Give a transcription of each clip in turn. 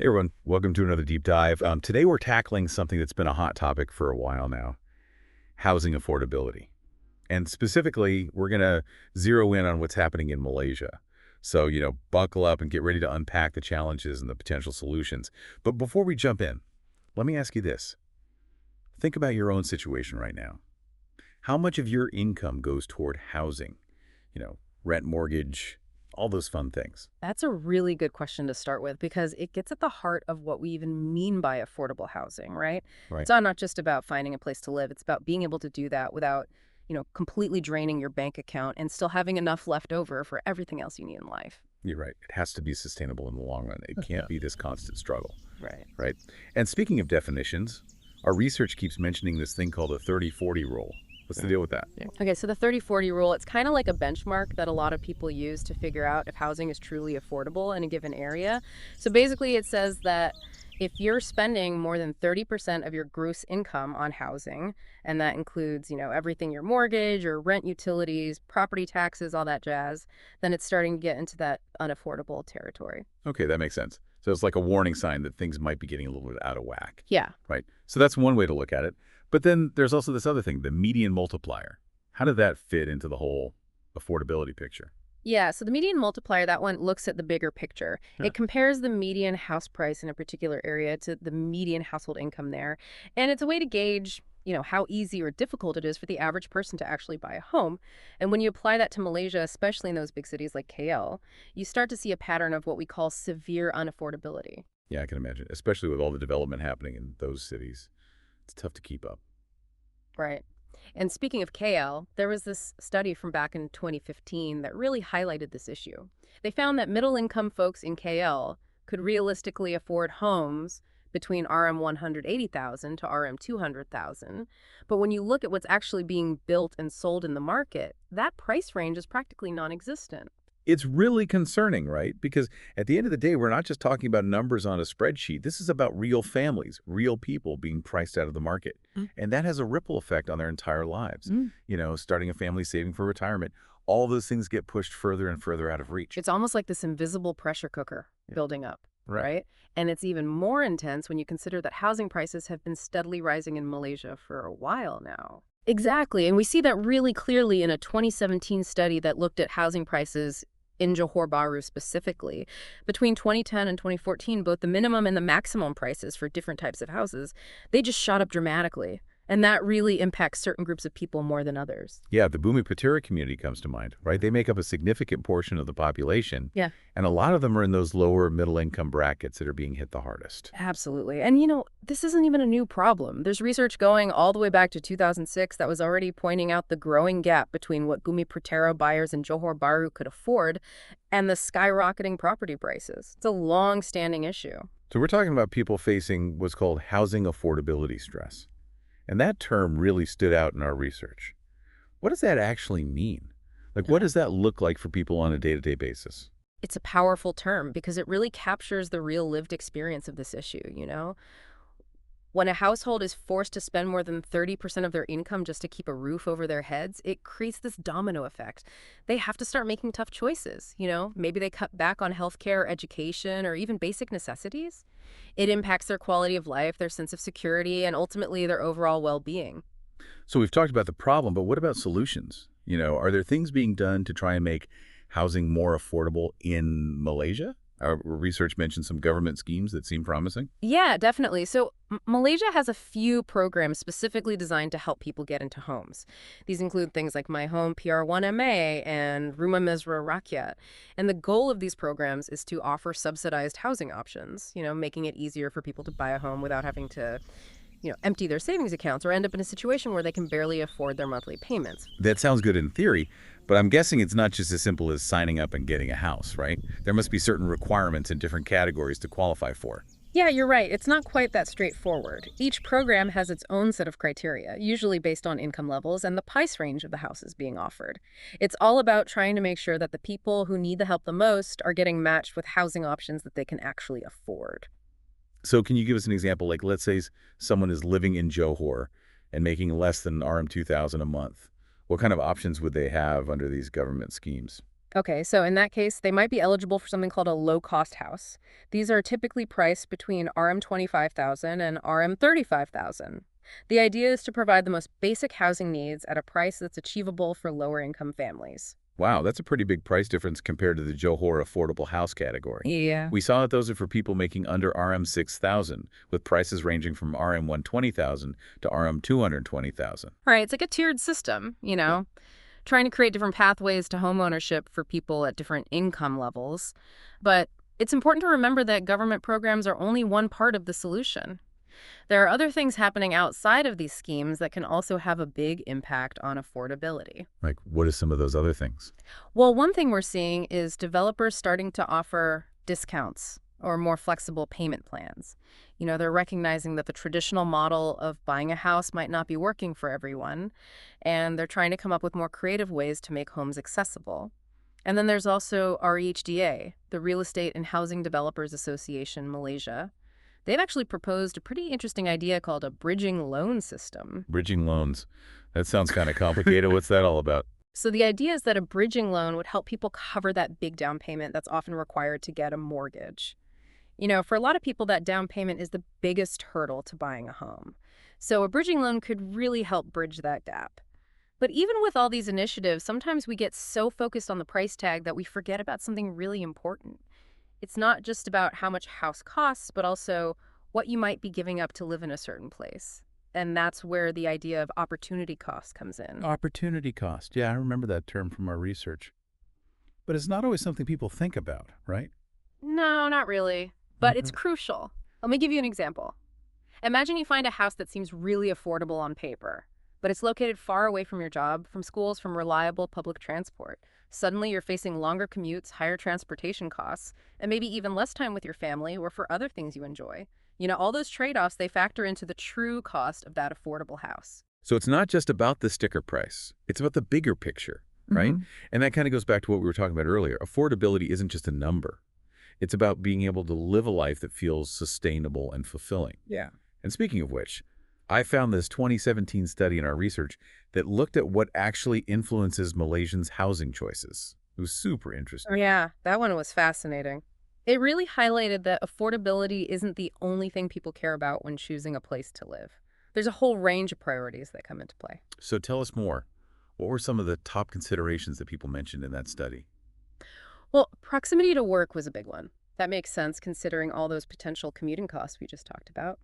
Hey everyone, welcome to another deep dive. Today we're tackling something that's been a hot topic for a while now, housing affordability. And specifically, we're going to zero in on what's happening in Malaysia. So, buckle up and get ready to unpack the challenges and the potential solutions. But before we jump in, let me ask you this. Think about your own situation right now. How much of your income goes toward housing? Rent, mortgage, all those fun things. That's a really good question to start with because it gets at the heart of what we even mean by affordable housing, right? Right. It's not just about finding a place to live. It's about being able to do that without, completely draining your bank account and still having enough left over for everything else you need in life. You're right. It has to be sustainable in the long run. It can't be this constant struggle. Right. Right? And speaking of definitions, our research keeps mentioning this thing called the 30-40 rule. What's the deal with that? Okay, so the 30-40 rule, it's kind of like a benchmark that a lot of people use to figure out if housing is truly affordable in a given area. So basically it says that if you're spending more than 30% of your gross income on housing, and that includes, everything, your mortgage, your rent, utilities, property taxes, all that jazz, then it's starting to get into that unaffordable territory. Okay, that makes sense. So it's like a warning sign that things might be getting a little bit out of whack. Yeah. Right? So that's one way to look at it. But then there's also this other thing, the median multiplier. How did that fit into the whole affordability picture? Yeah, so the median multiplier, that one looks at the bigger picture. Yeah. It compares the median house price in a particular area to the median household income there. And it's a way to gauge, how easy or difficult it is for the average person to actually buy a home. And when you apply that to Malaysia, especially in those big cities like KL, you start to see a pattern of what we call severe unaffordability. Yeah, I can imagine, especially with all the development happening in those cities. It's tough to keep up. Right. And speaking of KL, there was this study from back in 2015 that really highlighted this issue. They found that middle-income folks in KL could realistically afford homes between RM 180,000 to RM 200,000. But when you look at what's actually being built and sold in the market, that price range is practically non-existent. It's really concerning, right? Because at the end of the day, we're not just talking about numbers on a spreadsheet. This is about real families, real people being priced out of the market. And that has a ripple effect on their entire lives. Starting a family, saving for retirement, all those things get pushed further and further out of reach. It's almost like this invisible pressure cooker building up, Right. right? And it's even more intense when you consider that housing prices have been steadily rising in Malaysia for a while now. Exactly, and we see that really clearly in a 2017 study that looked at housing prices in Johor Bahru specifically. Between 2010 and 2014, both the minimum and the maximum prices for different types of houses, they just shot up dramatically. And that really impacts certain groups of people more than others. Yeah, the Bumiputera community comes to mind, right? They make up a significant portion of the population. Yeah. And a lot of them are in those lower middle-income brackets that are being hit the hardest. Absolutely. And this isn't even a new problem. There's research going all the way back to 2006 that was already pointing out the growing gap between what Bumiputera buyers in Johor Bahru could afford and the skyrocketing property prices. It's a long-standing issue. So we're talking about people facing what's called housing affordability stress. And that term really stood out in our research. What does that actually mean? What does that look like for people on a day-to-day basis? It's a powerful term because it really captures the real lived experience of this issue. When a household is forced to spend more than 30% of their income just to keep a roof over their heads, it creates this domino effect. They have to start making tough choices, Maybe they cut back on healthcare, education, or even basic necessities. It impacts their quality of life, their sense of security, and ultimately their overall well-being. So we've talked about the problem, but what about solutions? Are there things being done to try and make housing more affordable in Malaysia? Our research mentioned some government schemes that seem promising. Yeah, definitely. So Malaysia has a few programs specifically designed to help people get into homes. These include things like My Home PR1MA and Rumah Mesra Rakyat. And the goal of these programs is to offer subsidized housing options, making it easier for people to buy a home without having to empty their savings accounts or end up in a situation where they can barely afford their monthly payments. That sounds good in theory, but I'm guessing it's not just as simple as signing up and getting a house, right? There must be certain requirements in different categories to qualify for. Yeah, you're right. It's not quite that straightforward. Each program has its own set of criteria, usually based on income levels and the price range of the houses being offered. It's all about trying to make sure that the people who need the help the most are getting matched with housing options that they can actually afford. So can you give us an example? Let's say someone is living in Johor and making less than RM 2,000 a month. What kind of options would they have under these government schemes? Okay, so in that case, they might be eligible for something called a low-cost house. These are typically priced between RM 25,000 and RM 35,000. The idea is to provide the most basic housing needs at a price that's achievable for lower-income families. Wow, that's a pretty big price difference compared to the Johor affordable house category. Yeah. We saw that those are for people making under RM 6,000, with prices ranging from RM 120,000 to RM 220,000. Right, it's like a tiered system, trying to create different pathways to homeownership for people at different income levels. But it's important to remember that government programs are only one part of the solution. There are other things happening outside of these schemes that can also have a big impact on affordability. Like, what are some of those other things? Well, one thing we're seeing is developers starting to offer discounts or more flexible payment plans. They're recognizing that the traditional model of buying a house might not be working for everyone, and they're trying to come up with more creative ways to make homes accessible. And then there's also REHDA, the Real Estate and Housing Developers Association, Malaysia. They've actually proposed a pretty interesting idea called a bridging loan system. Bridging loans. That sounds kind of complicated. What's that all about? So the idea is that a bridging loan would help people cover that big down payment that's often required to get a mortgage. For a lot of people, that down payment is the biggest hurdle to buying a home. So a bridging loan could really help bridge that gap. But even with all these initiatives, sometimes we get so focused on the price tag that we forget about something really important. It's not just about how much a house costs, but also what you might be giving up to live in a certain place. And that's where the idea of opportunity cost comes in. Opportunity cost. Yeah, I remember that term from our research. But it's not always something people think about, right? No, not really. But it's crucial. Let me give you an example. Imagine you find a house that seems really affordable on paper, but it's located far away from your job, from schools, from reliable public transport. Suddenly, you're facing longer commutes, higher transportation costs, and maybe even less time with your family or for other things you enjoy. All those trade-offs, they factor into the true cost of that affordable house. So it's not just about the sticker price. It's about the bigger picture, right? And that kind of goes back to what we were talking about earlier. Affordability isn't just a number. It's about being able to live a life that feels sustainable and fulfilling. Yeah. And speaking of which, I found this 2017 study in our research that looked at what actually influences Malaysians' housing choices. It was super interesting. Yeah, that one was fascinating. It really highlighted that affordability isn't the only thing people care about when choosing a place to live. There's a whole range of priorities that come into play. So tell us more. What were some of the top considerations that people mentioned in that study? Well, proximity to work was a big one. That makes sense considering all those potential commuting costs we just talked about.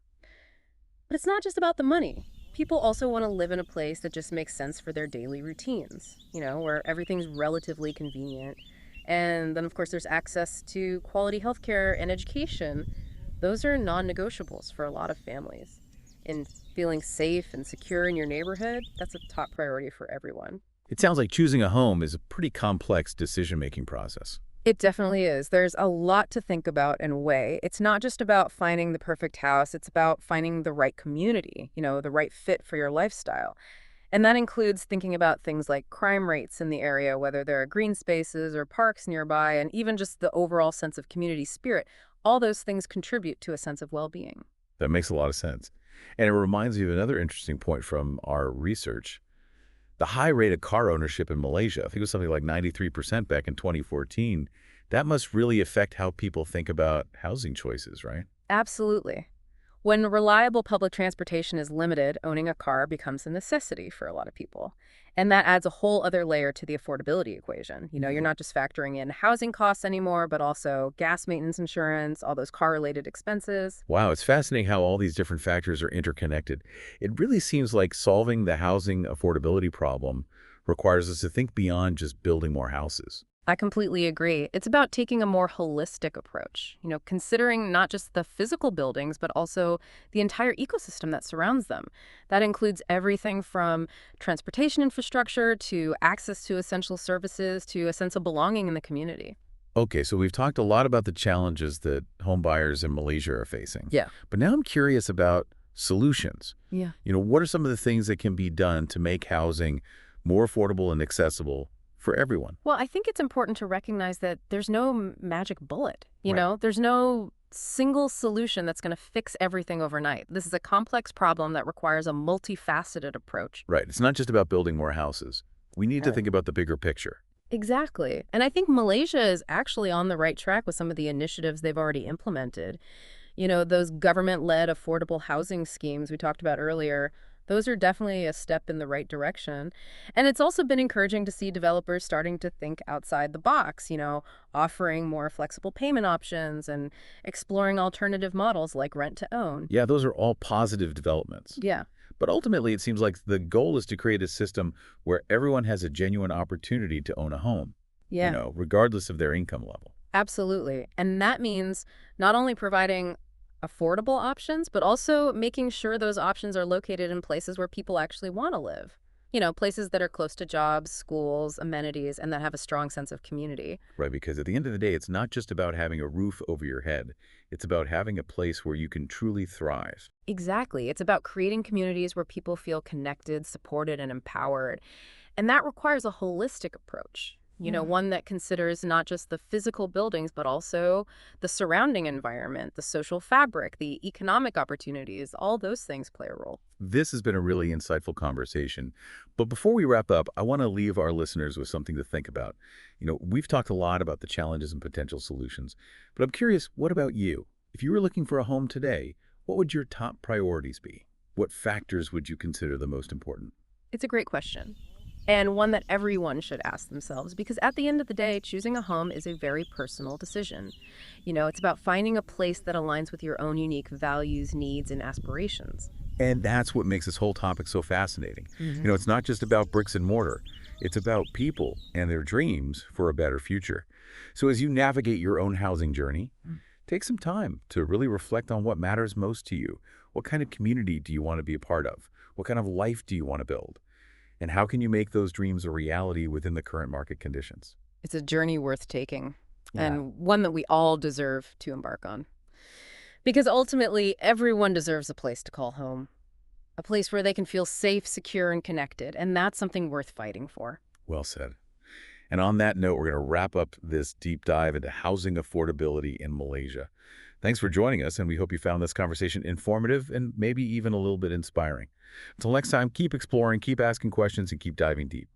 But it's not just about the money. People also want to live in a place that just makes sense for their daily routines, where everything's relatively convenient. And then, of course, there's access to quality healthcare and education. Those are non-negotiables for a lot of families. And feeling safe and secure in your neighborhood, that's a top priority for everyone. It sounds like choosing a home is a pretty complex decision-making process. It definitely is. There's a lot to think about and weigh. It's not just about finding the perfect house. It's about finding the right community, the right fit for your lifestyle. And that includes thinking about things like crime rates in the area, whether there are green spaces or parks nearby, and even just the overall sense of community spirit. All those things contribute to a sense of well-being. That makes a lot of sense. And it reminds me of another interesting point from our research. The high rate of car ownership in Malaysia, I think it was something like 93% back in 2014, that must really affect how people think about housing choices, right? Absolutely. When reliable public transportation is limited, owning a car becomes a necessity for a lot of people. And that adds a whole other layer to the affordability equation. You're not just factoring in housing costs anymore, but also gas maintenance insurance, all those car-related expenses. Wow, it's fascinating how all these different factors are interconnected. It really seems like solving the housing affordability problem requires us to think beyond just building more houses. I completely agree. It's about taking a more holistic approach, considering not just the physical buildings, but also the entire ecosystem that surrounds them. That includes everything from transportation infrastructure to access to essential services to a sense of belonging in the community. Okay, so we've talked a lot about the challenges that home buyers in Malaysia are facing. Yeah. But now I'm curious about solutions. Yeah. What are some of the things that can be done to make housing more affordable and accessible for everyone? Well, I think it's important to recognize that there's no magic bullet. Right. There's no single solution that's going to fix everything overnight. This is a complex problem that requires a multifaceted approach. Right. It's not just about building more houses. We need to think about the bigger picture. Exactly. And I think Malaysia is actually on the right track with some of the initiatives they've already implemented. Those government-led affordable housing schemes we talked about earlier, those are definitely a step in the right direction. And it's also been encouraging to see developers starting to think outside the box, offering more flexible payment options and exploring alternative models like rent to own. Yeah, those are all positive developments. Yeah. But ultimately, it seems like the goal is to create a system where everyone has a genuine opportunity to own a home, Yeah. regardless of their income level. Absolutely. And that means not only providing affordable options, but also making sure those options are located in places where people actually want to live. Places that are close to jobs, schools, amenities, and that have a strong sense of community. Right, because at the end of the day, it's not just about having a roof over your head. It's about having a place where you can truly thrive. Exactly. It's about creating communities where people feel connected, supported, and empowered. And that requires a holistic approach, one that considers not just the physical buildings, but also the surrounding environment, the social fabric, the economic opportunities. All those things play a role. This has been a really insightful conversation. But before we wrap up, I want to leave our listeners with something to think about. We've talked a lot about the challenges and potential solutions, but I'm curious, what about you? If you were looking for a home today, what would your top priorities be? What factors would you consider the most important? It's a great question. And one that everyone should ask themselves because at the end of the day, choosing a home is a very personal decision. It's about finding a place that aligns with your own unique values, needs, and aspirations. And that's what makes this whole topic so fascinating. Hmm. It's not just about bricks and mortar. It's about people and their dreams for a better future. So as you navigate your own housing journey, take some time to really reflect on what matters most to you. What kind of community do you want to be a part of? What kind of life do you want to build? And how can you make those dreams a reality within the current market conditions? It's a journey worth taking Yeah. and one that we all deserve to embark on. Because ultimately, everyone deserves a place to call home, a place where they can feel safe, secure, and connected. And that's something worth fighting for. Well said. And on that note, we're going to wrap up this deep dive into housing affordability in Malaysia. Thanks for joining us, and we hope you found this conversation informative and maybe even a little bit inspiring. Until next time, keep exploring, keep asking questions, and keep diving deep.